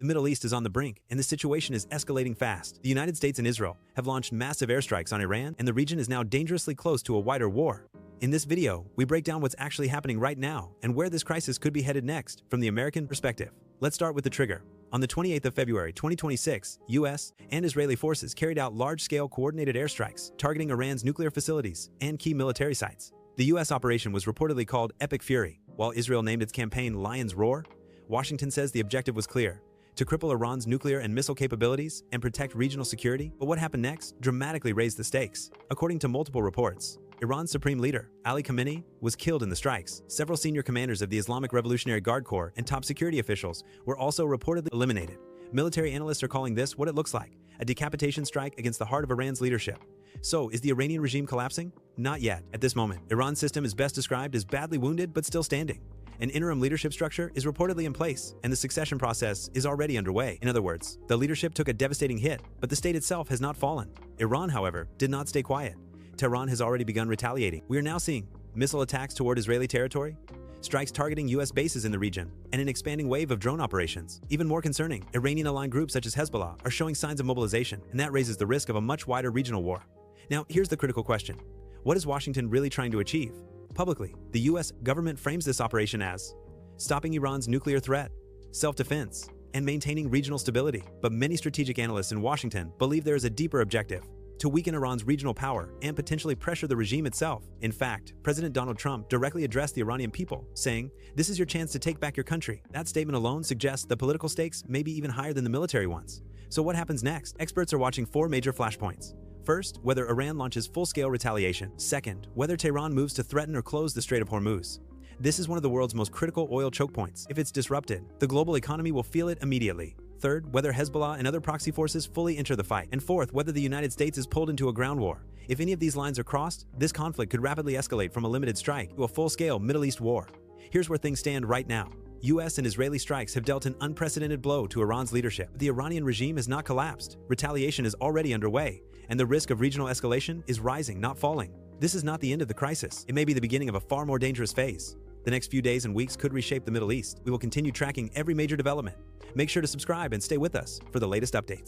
The Middle East is on the brink, and the situation is escalating fast. The United States and Israel have launched massive airstrikes on Iran, and the region is now dangerously close to a wider war. In this video, we break down what's actually happening right now and where this crisis could be headed next from the American perspective. Let's start with the trigger. On the 28th of February 2026, U.S. and Israeli forces carried out large-scale coordinated airstrikes targeting Iran's nuclear facilities and key military sites. The U.S. operation was reportedly called Epic Fury, while Israel named its campaign Lion's Roar. Washington says the objective was clear: to cripple Iran's nuclear and missile capabilities and protect regional security. But what happened next dramatically raised the stakes. According to multiple reports, Iran's supreme leader, Ali Khamenei, was killed in the strikes. Several senior commanders of the Islamic Revolutionary Guard Corps and top security officials were also reportedly eliminated. Military analysts are calling this what it looks like: a decapitation strike against the heart of Iran's leadership. So, is the Iranian regime collapsing? Not yet. At this moment, Iran's system is best described as badly wounded but still standing. An interim leadership structure is reportedly in place, and the succession process is already underway. In other words, the leadership took a devastating hit, but the state itself has not fallen. Iran, however, did not stay quiet. Tehran has already begun retaliating. We are now seeing missile attacks toward Israeli territory, strikes targeting U.S. bases in the region, and an expanding wave of drone operations. Even more concerning, Iranian-aligned groups such as Hezbollah are showing signs of mobilization, and that raises the risk of a much wider regional war. Now, here's the critical question. What is Washington really trying to achieve? Publicly, the U.S. government frames this operation as stopping Iran's nuclear threat, self-defense, and maintaining regional stability. But many strategic analysts in Washington believe there is a deeper objective: to weaken Iran's regional power and potentially pressure the regime itself. In fact, President Donald Trump directly addressed the Iranian people, saying, "This is your chance to take back your country." That statement alone suggests the political stakes may be even higher than the military ones. So what happens next? Experts are watching four major flashpoints. First, whether Iran launches full-scale retaliation. Second, whether Tehran moves to threaten or close the Strait of Hormuz. This is one of the world's most critical oil choke points. If it's disrupted, the global economy will feel it immediately. Third, whether Hezbollah and other proxy forces fully enter the fight. And fourth, whether the United States is pulled into a ground war. If any of these lines are crossed, this conflict could rapidly escalate from a limited strike to a full-scale Middle East war. Here's where things stand right now. U.S. and Israeli strikes have dealt an unprecedented blow to Iran's leadership. The Iranian regime has not collapsed. Retaliation is already underway, and the risk of regional escalation is rising, not falling. This is not the end of the crisis. It may be the beginning of a far more dangerous phase. The next few days and weeks could reshape the Middle East. We will continue tracking every major development. Make sure to subscribe and stay with us for the latest updates.